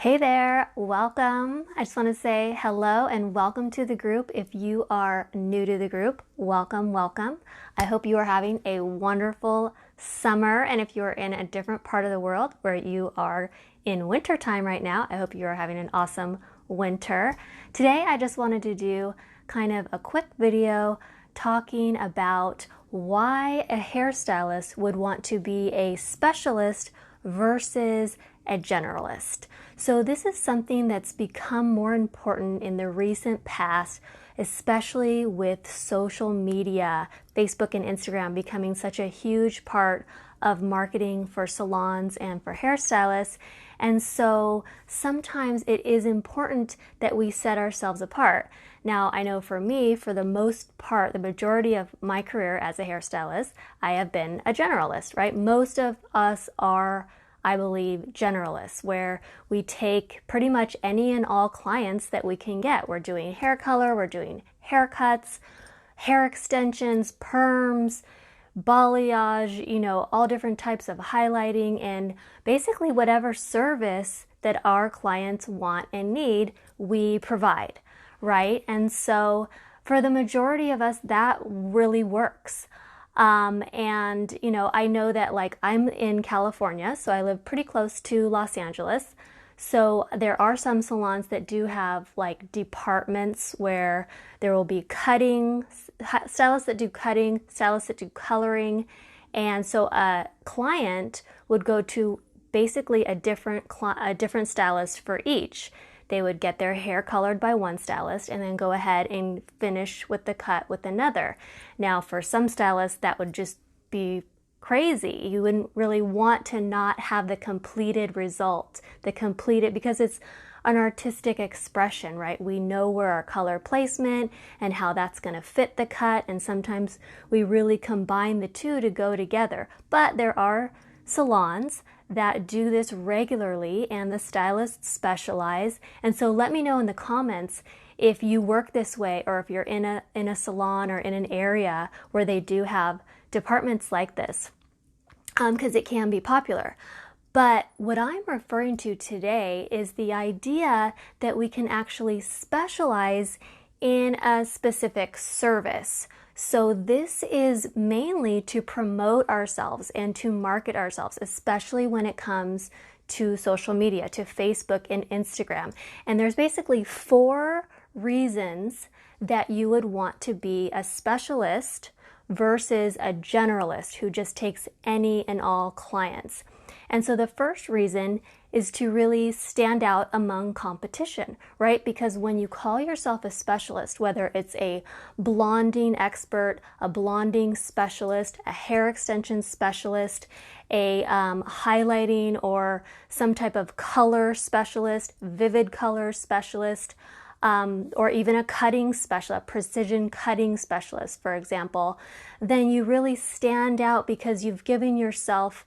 Hey there, welcome. I just want to say hello and welcome to the group. If you are new to the group, welcome, welcome. I hope you are having a wonderful summer. And if you're in a different part of the world where you are in winter time right now, I hope you are having an awesome winter. Today, I just wanted to do kind of a quick video talking about why a hairstylist would want to be a specialist versus a generalist. So this is something that's become more important in the recent past, especially with social media, Facebook and Instagram becoming such a huge part of marketing for salons and for hairstylists. And so sometimes it is important that we set ourselves apart. Now, I know for me, for the most part, the majority of my career as a hairstylist, I have been a generalist, right? Most of us are, I believe, generalists, where we take pretty much any and all clients that we can get. We're doing hair color, we're doing haircuts, hair extensions, perms, balayage, all different types of highlighting, and basically whatever service that our clients want and need, we provide, right? And so for the majority of us, that really works. I know that I'm in California, so I live pretty close to Los Angeles. So there are some salons that do have departments where there will be cutting, stylists that do cutting, stylists that do coloring. And so a client would go to basically a different stylist for each. They would get their hair colored by one stylist and then go ahead and finish with the cut with another. Now, for some stylists, that would just be crazy. You wouldn't really want to not have the completed result, because it's an artistic expression, right? We know where our color placement and how that's going to fit the cut, and sometimes we really combine the two to go together. But there are salons that do this regularly, and the stylists specialize. And so let me know in the comments if you work this way, or if you're in a salon or in an area where they do have departments like this, because it can be popular. But what I'm referring to today is the idea that we can actually specialize in a specific service. So this is mainly to promote ourselves and to market ourselves, especially when it comes to social media, to Facebook and Instagram. And there's basically 4 reasons that you would want to be a specialist versus a generalist who just takes any and all clients. And so the first reason is to really stand out among competition, right? Because when you call yourself a specialist, whether it's a blonding expert, a blonding specialist, a hair extension specialist, a highlighting or some type of color specialist, vivid color specialist, or even a cutting specialist, a precision cutting specialist, for example, then you really stand out because you've given yourself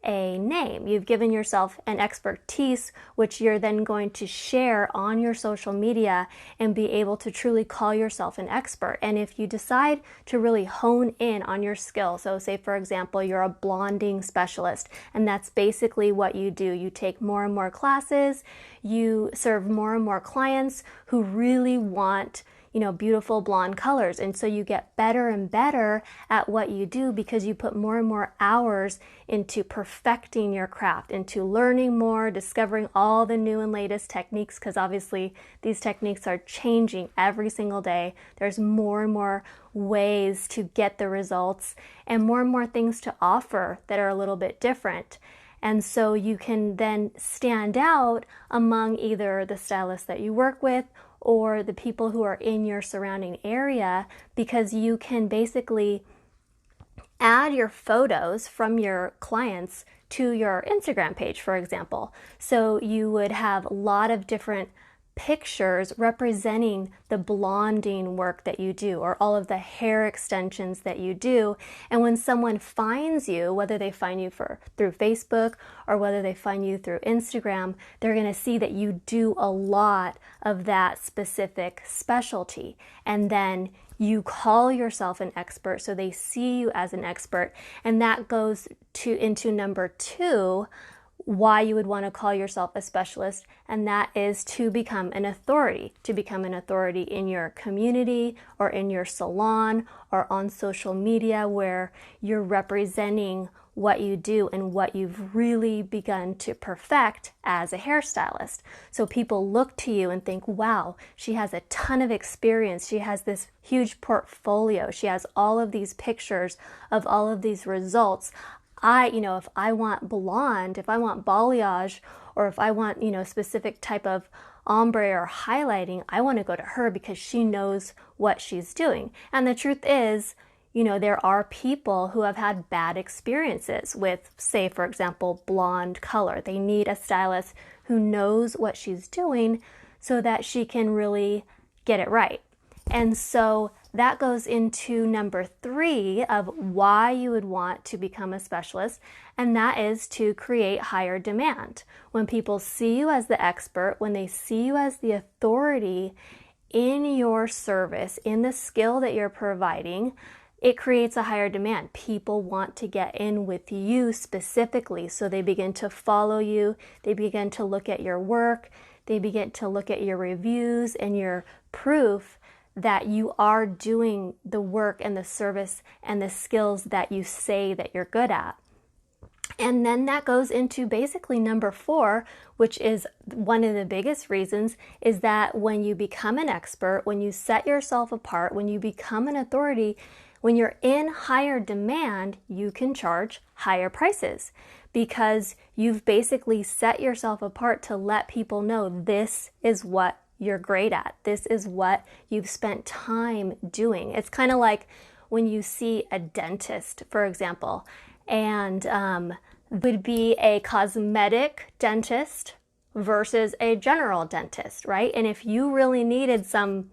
a name. You've given yourself an expertise, which you're then going to share on your social media and be able to truly call yourself an expert. And if you decide to really hone in on your skill, so say for example, you're a blonding specialist, and that's basically what you do. You take more and more classes, you serve more and more clients who really want beautiful blonde colors. And so you get better and better at what you do because you put more and more hours into perfecting your craft, into learning more, discovering all the new and latest techniques, because obviously these techniques are changing every single day. There's more and more ways to get the results and more things to offer that are a little bit different. And so you can then stand out among either the stylists that you work with or the people who are in your surrounding area, because you can basically add your photos from your clients to your Instagram page, for example. So you would have a lot of different pictures representing the blonding work that you do, or all of the hair extensions that you do. And when someone finds you, whether they find you through Facebook or whether they find you through Instagram, they're going to see that you do a lot of that specific specialty. And then you call yourself an expert, so they see you as an expert. And that goes into number 2, why you would want to call yourself a specialist, and that is to become an authority in your community or in your salon or on social media, where you're representing what you do and what you've really begun to perfect as a hairstylist. So people look to you and think, wow, she has a ton of experience. She has this huge portfolio. She has all of these pictures of all of these results. If I want blonde, if I want balayage, or if I want, specific type of ombre or highlighting, I want to go to her because she knows what she's doing. And the truth is, there are people who have had bad experiences with, say, for example, blonde color. They need a stylist who knows what she's doing so that she can really get it right. And so that goes into number 3 of why you would want to become a specialist, and that is to create higher demand. When people see you as the expert, when they see you as the authority in your service, in the skill that you're providing, it creates a higher demand. People want to get in with you specifically, so they begin to follow you, they begin to look at your work, they begin to look at your reviews and your proof that you are doing the work and the service and the skills that you say that you're good at. And then that goes into basically number 4, which is one of the biggest reasons, is that when you become an expert, when you set yourself apart, when you become an authority, when you're in higher demand, you can charge higher prices because you've basically set yourself apart to let people know this is what you're great at. This is what you've spent time doing. It's kind of like when you see a dentist, for example, and would be a cosmetic dentist versus a general dentist, right? And if you really needed some,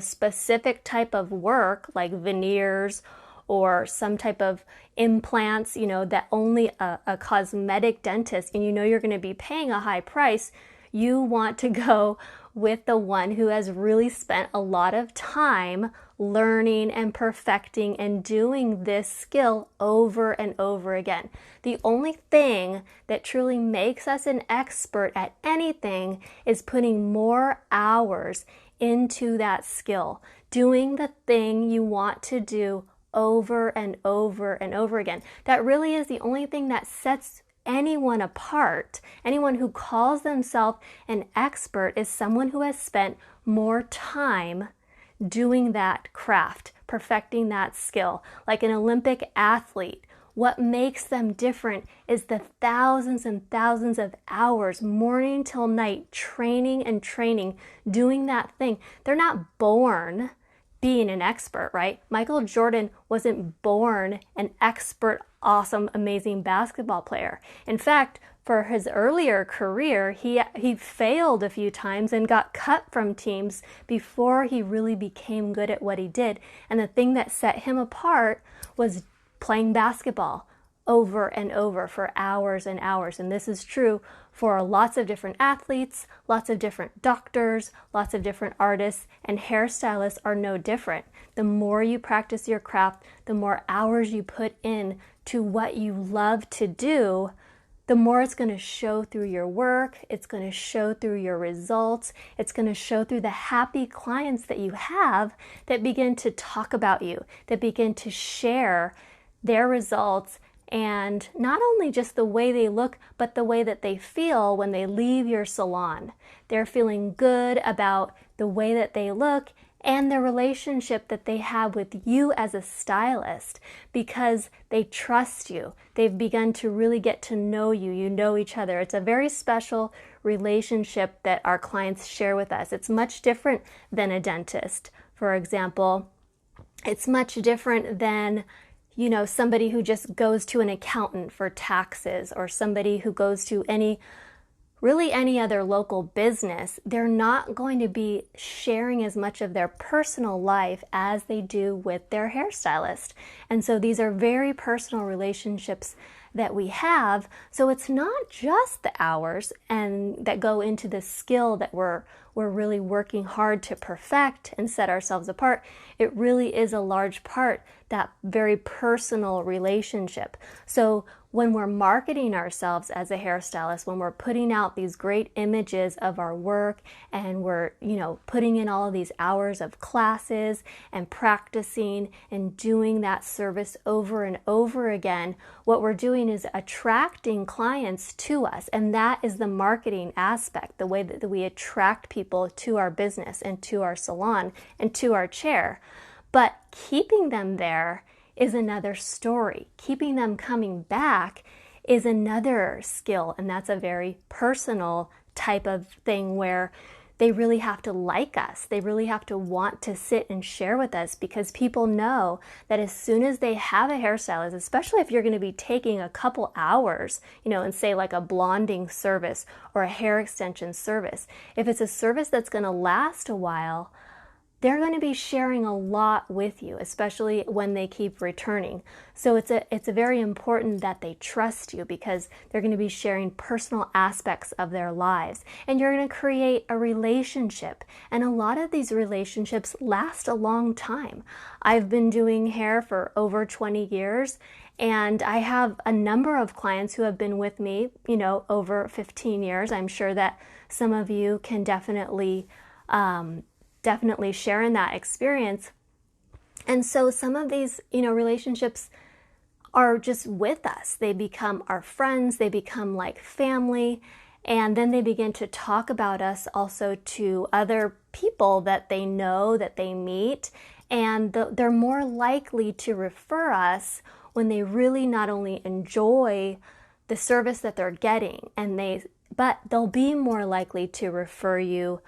specific type of work like veneers or some type of implants, that only a cosmetic dentist, and you're going to be paying a high price, you want to go with the one who has really spent a lot of time learning and perfecting and doing this skill over and over again. The only thing that truly makes us an expert at anything is putting more hours into that skill, doing the thing you want to do over and over and over again. That really is the only thing that sets anyone apart. Anyone who calls themselves an expert is someone who has spent more time doing that craft, perfecting that skill. Like an Olympic athlete, what makes them different is the thousands and thousands of hours, morning till night, training and training, doing that thing. They're not born being an expert, right? Michael Jordan wasn't born an expert, awesome, amazing basketball player. In fact, for his earlier career, he failed a few times and got cut from teams before he really became good at what he did. And the thing that set him apart was playing basketball over and over for hours and hours. And this is true for lots of different athletes, lots of different doctors, lots of different artists, and hairstylists are no different. The more you practice your craft, the more hours you put in to what you love to do, the more it's going to show through your work, it's going to show through your results, it's going to show through the happy clients that you have that begin to talk about you, that begin to share their results, and not only just the way they look, but the way that they feel when they leave your salon. They're feeling good about the way that they look and the relationship that they have with you as a stylist because they trust you. They've begun to really get to know you. You know each other. It's a very special relationship that our clients share with us. It's much different than a dentist, for example. It's much different than somebody who just goes to an accountant for taxes or somebody who goes to any other local business. They're not going to be sharing as much of their personal life as they do with their hairstylist. And so these are very personal relationships that we have. So it's not just the hours and that go into the skill that we're really working hard to perfect and set ourselves apart. It really is a large part, that very personal relationship. So when we're marketing ourselves as a hairstylist, when we're putting out these great images of our work and we're, putting in all of these hours of classes and practicing and doing that service over and over again, what we're doing is attracting clients to us. And that is the marketing aspect, the way that we attract people to our business and to our salon and to our chair. But keeping them there is another story. Keeping them coming back is another skill, and that's a very personal type of thing where they really have to like us. They really have to want to sit and share with us, because people know that as soon as they have a hairstylist, especially if you're going to be taking a couple hours, and say like a blonding service or a hair extension service, if it's a service that's going to last a while, they're going to be sharing a lot with you, especially when they keep returning. So it's a very important that they trust you, because they're going to be sharing personal aspects of their lives, and you're going to create a relationship. And a lot of these relationships last a long time. I've been doing hair for over 20 years, and I have a number of clients who have been with me, over 15 years. I'm sure that some of you can definitely share in that experience. And so some of these, relationships are just with us. They become our friends, they become like family, and then they begin to talk about us also to other people that they know, that they meet, and they're more likely to refer us when they really not only enjoy the service that they're getting, but they'll be more likely to refer you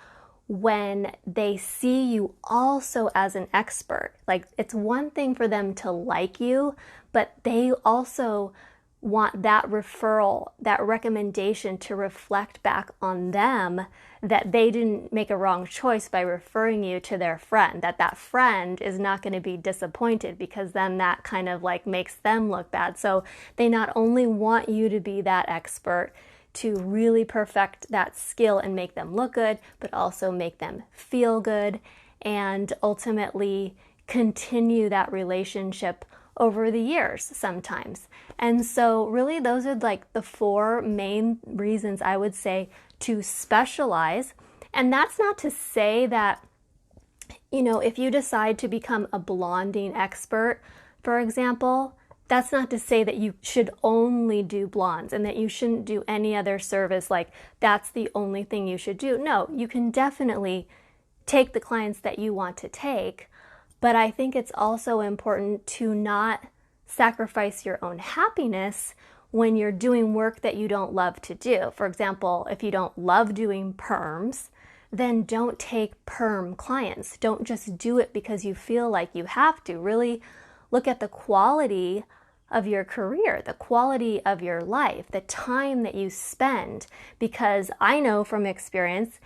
when they see you also as an expert. Like, it's one thing for them to like you, but they also want that referral, that recommendation to reflect back on them, that they didn't make a wrong choice by referring you to their friend, that friend is not going to be disappointed, because then that kind of like makes them look bad. So they not only want you to be that expert, to really perfect that skill and make them look good, but also make them feel good, and ultimately continue that relationship over the years sometimes. And so really those are like the 4 main reasons I would say to specialize. And that's not to say that, if you decide to become a blonding expert, for example, that's not to say that you should only do blondes and that you shouldn't do any other service, like that's the only thing you should do. No, you can definitely take the clients that you want to take, but I think it's also important to not sacrifice your own happiness when you're doing work that you don't love to do. For example, if you don't love doing perms, then don't take perm clients. Don't just do it because you feel like you have to. Really look at the quality of your career, the quality of your life, the time that you spend. Because I know from experience,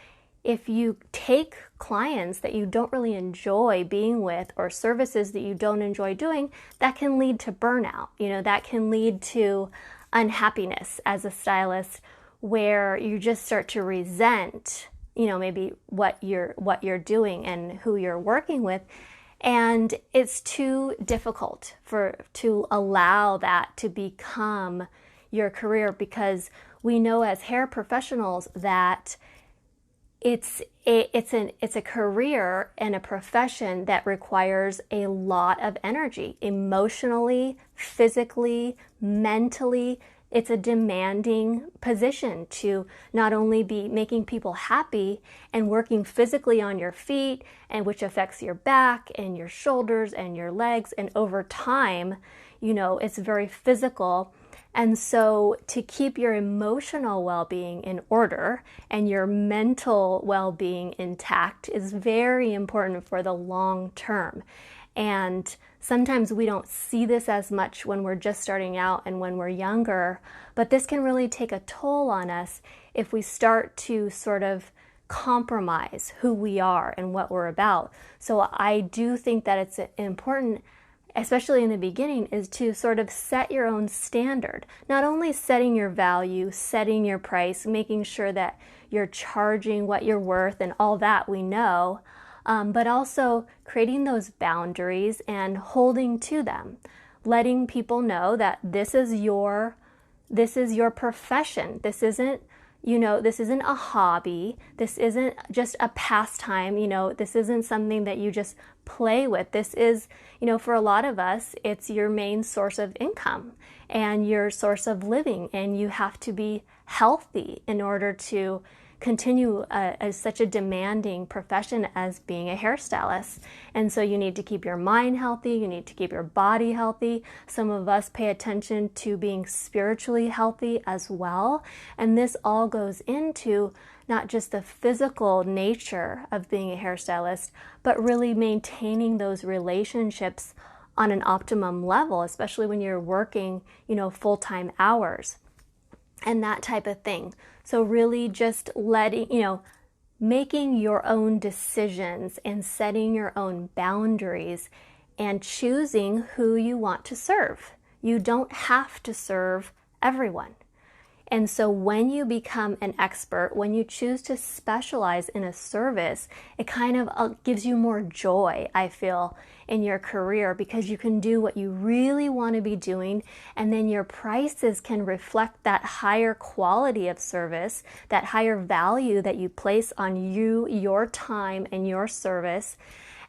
if you take clients that you don't really enjoy being with, or services that you don't enjoy doing, that can lead to burnout. That can lead to unhappiness as a stylist, where you just start to resent, maybe what you're doing and who you're working with. And it's too difficult to allow that to become your career, because we know as hair professionals that it's a career and a profession that requires a lot of energy, emotionally, physically, mentally. It's a demanding position to not only be making people happy and working physically on your feet, and which affects your back and your shoulders and your legs, and over time, it's very physical. And so to keep your emotional well-being in order and your mental well-being intact is very important for the long term. And sometimes we don't see this as much when we're just starting out and when we're younger, but this can really take a toll on us if we start to sort of compromise who we are and what we're about. So I do think that it's important, especially in the beginning, is to sort of set your own standard. Not only setting your value, setting your price, making sure that you're charging what you're worth and all that we know, but also creating those boundaries and holding to them, letting people know that this is your This is your profession. This isn't, this isn't a hobby. This isn't just a pastime. This isn't something that you just play with. This is, for a lot of us, it's your main source of income and your source of living. And you have to be healthy in order to continue as such a demanding profession as being a hairstylist. And so you need to keep your mind healthy, you need to keep your body healthy. Some of us pay attention to being spiritually healthy as well. And this all goes into not just the physical nature of being a hairstylist, but really maintaining those relationships on an optimum level, especially when you're working, full-time hours and that type of thing. So really just making your own decisions and setting your own boundaries and choosing who you want to serve. You don't have to serve everyone. And so when you become an expert, when you choose to specialize in a service, it kind of gives you more joy, I feel, in your career, because you can do what you really want to be doing, and then your prices can reflect that higher quality of service, that higher value that you place on your time and your service.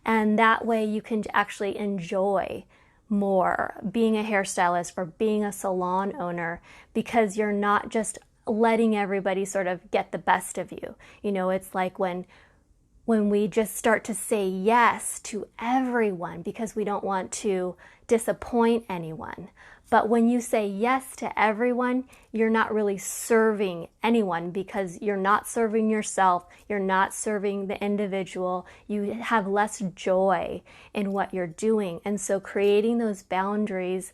And that way you can actually enjoy more being a hairstylist or being a salon owner, because you're not just letting everybody sort of get the best of you. It's like when we just start to say yes to everyone because we don't want to disappoint anyone. But when you say yes to everyone, you're not really serving anyone, because you're not serving yourself, you're not serving the individual, you have less joy in what you're doing. And so creating those boundaries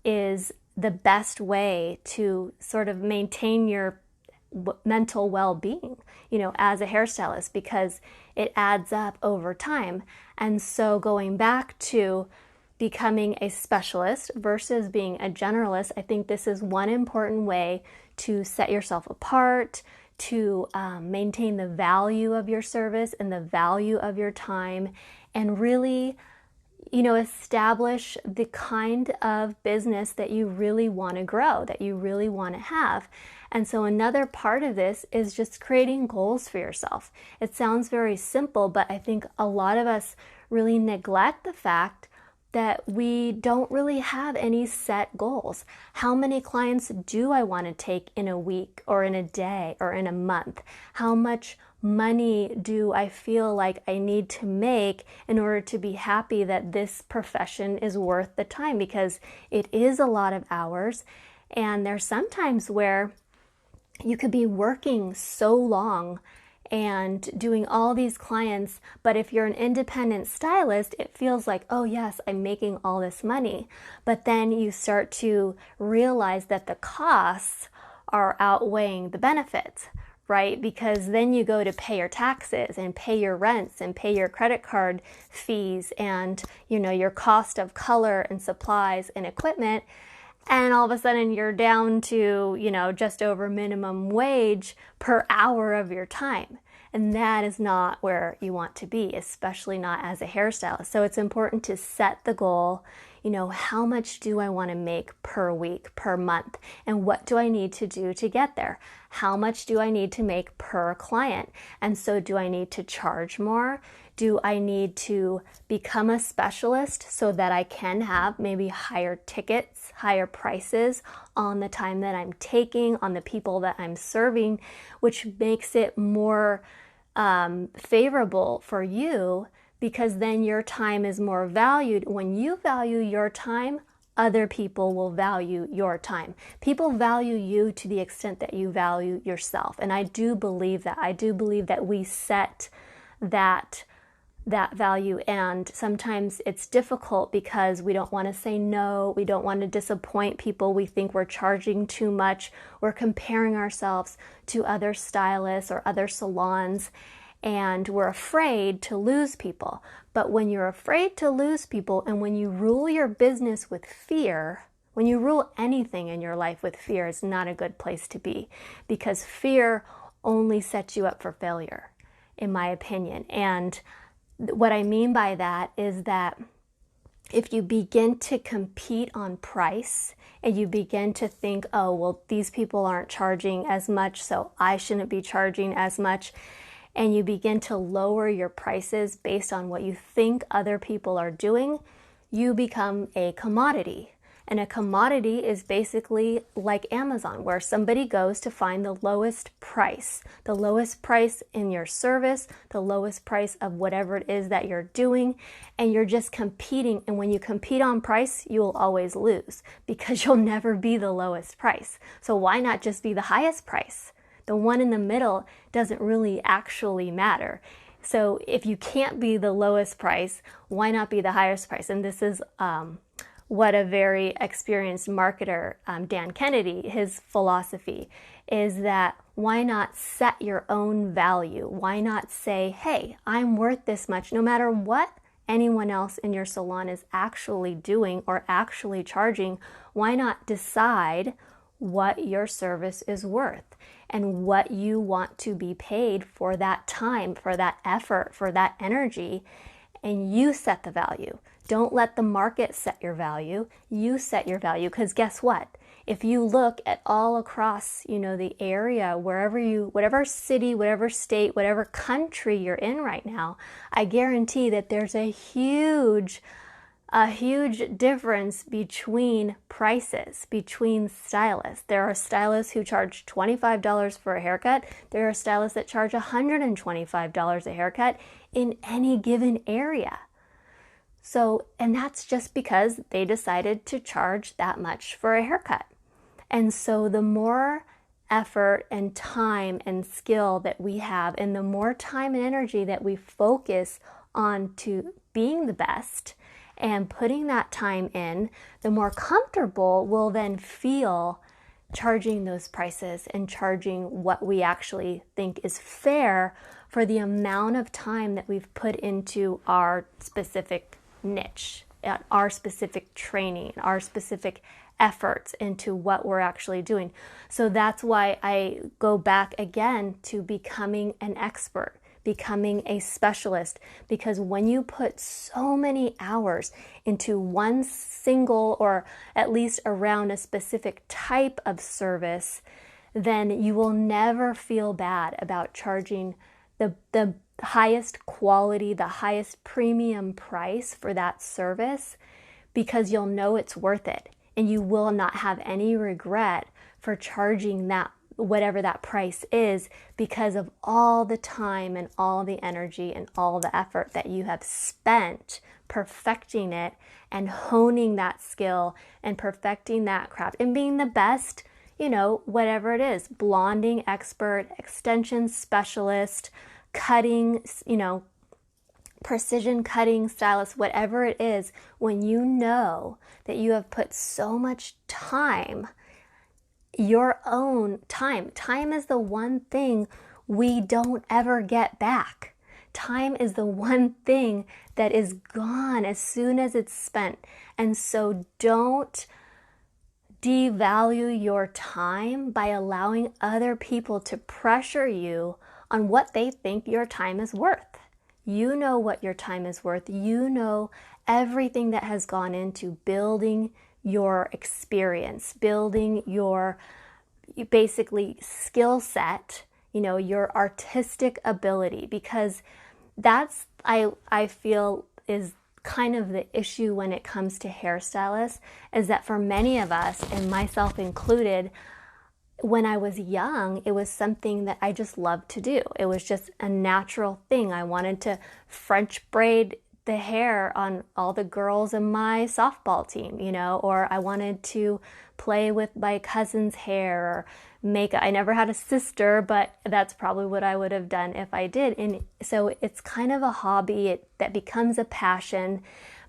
is the best way to sort of maintain your mental well-being, as a hairstylist, because it adds up over time. And so going back to becoming a specialist versus being a generalist, I think this is one important way to set yourself apart, to maintain the value of your service and the value of your time, and really, establish the kind of business that you really want to grow, that you really want to have. And so another part of this is just creating goals for yourself. It sounds very simple, but I think a lot of us really neglect the fact that we don't really have any set goals. How many clients do I want to take in a week or in a day or in a month? How much money do I feel like I need to make in order to be happy that this profession is worth the time? Because it is a lot of hours, and there's sometimes where you could be working so long and doing all these clients, but if you're an independent stylist, it feels like, oh yes, I'm making all this money. But then you start to realize that the costs are outweighing the benefits, right? Because then you go to pay your taxes and pay your rents and pay your credit card fees and, your cost of color and supplies and equipment. And all of a sudden you're down to, just over minimum wage per hour of your time. And that is not where you want to be, especially not as a hairstylist. So it's important to set the goal, how much do I want to make per week, per month? And what do I need to do to get there? How much do I need to make per client? And so do I need to charge more? Do I need to become a specialist so that I can have maybe higher tickets, higher prices on the time that I'm taking, on the people that I'm serving, which makes it more favorable for you, because then your time is more valued. When you value your time, other people will value your time. People value you to the extent that you value yourself. And I do believe that. I do believe that we set that value, and sometimes it's difficult because we don't want to say no, we don't want to disappoint people, we think we're charging too much, we're comparing ourselves to other stylists or other salons, and we're afraid to lose people. But when you're afraid to lose people, and when you rule your business with fear, when you rule anything in your life with fear, it's not a good place to be, because fear only sets you up for failure, in my opinion. And what I mean by that is that if you begin to compete on price and you begin to think, oh, well, these people aren't charging as much, so I shouldn't be charging as much, and you begin to lower your prices based on what you think other people are doing, you become a commodity. And a commodity is basically like Amazon, where somebody goes to find the lowest price in your service, the lowest price of whatever it is that you're doing, and you're just competing. And when you compete on price, you will always lose because you'll never be the lowest price. So why not just be the highest price? The one in the middle doesn't really actually matter. So if you can't be the lowest price, why not be the highest price? And this is what a very experienced marketer, Dan Kennedy, his philosophy is that why not set your own value? Why not say, hey, I'm worth this much, no matter what anyone else in your salon is actually doing or actually charging. Why not decide what your service is worth and what you want to be paid for that time, for that effort, for that energy, and you set the value. Don't let the market set your value. You set your value, because guess what? If you look at all across, the area, whatever city, whatever state, whatever country you're in right now, I guarantee that there's a huge difference between prices, between stylists. There are stylists who charge $25 for a haircut. There are stylists that charge $125 a haircut in any given area. So, and that's just because they decided to charge that much for a haircut. And so the more effort and time and skill that we have, and the more time and energy that we focus on to being the best and putting that time in, the more comfortable we'll then feel charging those prices and charging what we actually think is fair for the amount of time that we've put into our specific niche, our specific training, our specific efforts into what we're actually doing. So that's why I go back again to becoming an expert, becoming a specialist, because when you put so many hours into one single, or at least around a specific type of service, then you will never feel bad about charging the highest quality, the highest premium price for that service, because you'll know it's worth it, and you will not have any regret for charging that, whatever that price is, because of all the time and all the energy and all the effort that you have spent perfecting it and honing that skill and perfecting that craft and being the best, whatever it is, blonding expert, extension specialist, cutting, precision cutting stylist, whatever it is. When you know that you have put so much time, your own time is the one thing we don't ever get back. Time is the one thing that is gone as soon as it's spent. And so don't devalue your time by allowing other people to pressure you on what they think your time is worth. You know what your time is worth. You know everything that has gone into building your experience, building your basically skill set, your artistic ability, because that's, I feel, is kind of the issue when it comes to hairstylists, is that for many of us, and myself included, when I was young, it was something that I just loved to do. It was just a natural thing. I wanted to French braid the hair on all the girls in my softball team, or I wanted to play with my cousin's hair or I never had a sister, but that's probably what I would have done if I did. And so it's kind of a hobby that becomes a passion,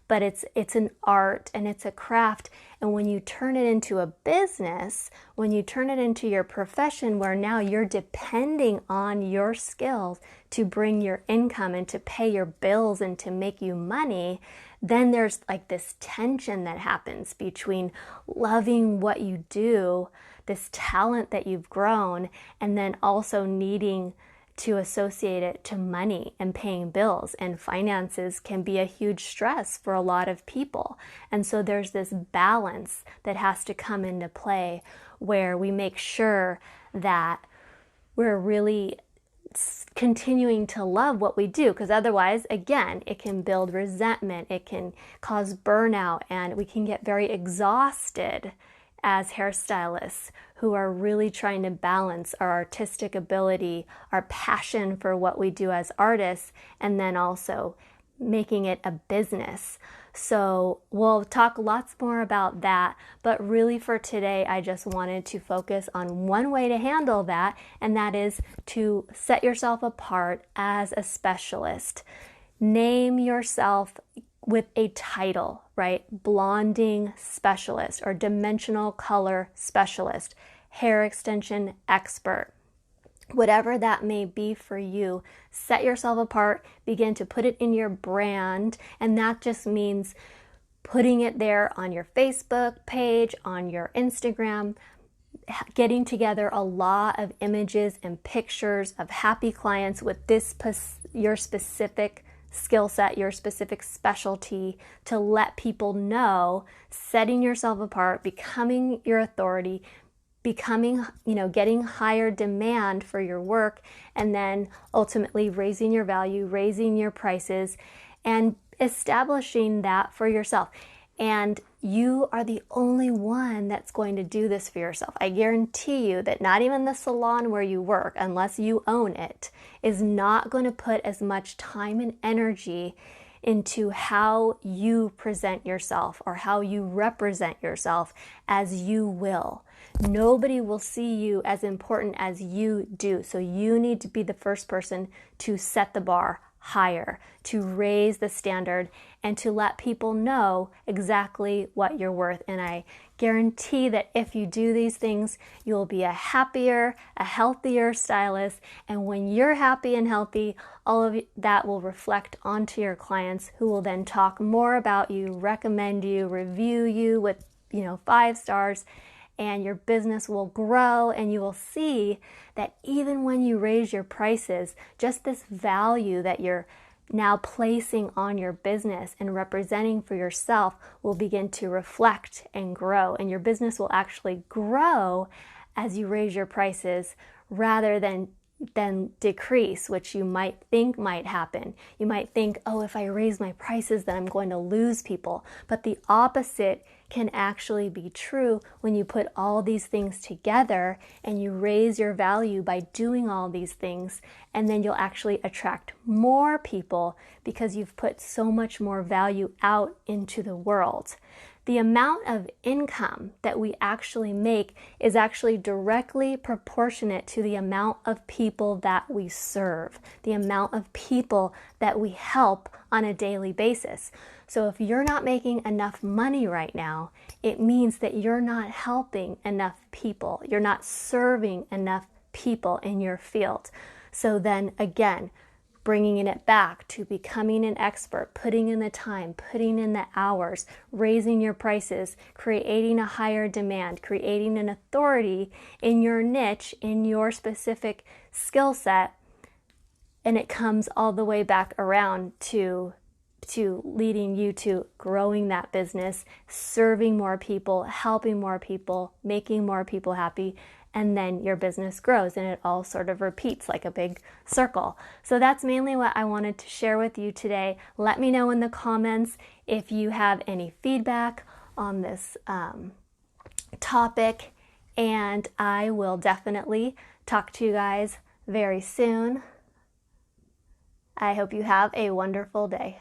but it's an art and it's a craft. And when you turn it into a business, when you turn it into your profession, where now you're depending on your skills to bring your income and to pay your bills and to make you money, then there's like this tension that happens between loving what you do, this talent that you've grown, and then also needing to associate it to money and paying bills, and finances can be a huge stress for a lot of people. And so there's this balance that has to come into play where we make sure that we're really continuing to love what we do, because otherwise, again, it can build resentment, it can cause burnout, and we can get very exhausted as hairstylists who are really trying to balance our artistic ability, our passion for what we do as artists, and then also making it a business. So we'll talk lots more about that, but really for today, I just wanted to focus on one way to handle that, and that is to set yourself apart as a specialist. Name yourself with a title, right? Blonding specialist or dimensional color specialist, hair extension expert. Whatever that may be for you, set yourself apart, begin to put it in your brand, and that just means putting it there on your Facebook page, on your Instagram, getting together a lot of images and pictures of happy clients with your specific skill set, your specific specialty, to let people know, setting yourself apart, becoming your authority, becoming, getting higher demand for your work, and then ultimately raising your value, raising your prices, and establishing that for yourself. And you are the only one that's going to do this for yourself. I guarantee you that not even the salon where you work, unless you own it, is not going to put as much time and energy into how you present yourself or how you represent yourself as you will. Nobody will see you as important as you do. So you need to be the first person to set the bar higher, to raise the standard, and to let people know exactly what you're worth. And I guarantee that if you do these things, you'll be a happier, a healthier stylist. And when you're happy and healthy, all of that will reflect onto your clients, who will then talk more about you, recommend you, review you with 5 stars, and your business will grow. And you will see that even when you raise your prices, just this value that you're now placing on your business and representing for yourself will begin to reflect and grow. And your business will actually grow as you raise your prices rather than decrease, which you might think might happen. You might think, oh, if I raise my prices, then I'm going to lose people. But the opposite can actually be true when you put all these things together and you raise your value by doing all these things, and then you'll actually attract more people because you've put so much more value out into the world. The amount of income that we actually make is actually directly proportionate to the amount of people that we serve, the amount of people that we help on a daily basis. So if you're not making enough money right now, it means that you're not helping enough people. You're not serving enough people in your field. So then again, bringing it back to becoming an expert, putting in the time, putting in the hours, raising your prices, creating a higher demand, creating an authority in your niche, in your specific skill set, and it comes all the way back around to leading you to growing that business, serving more people, helping more people, making more people happy, and then your business grows and it all sort of repeats like a big circle. So that's mainly what I wanted to share with you today. Let me know in the comments if you have any feedback on this topic, and I will definitely talk to you guys very soon. I hope you have a wonderful day.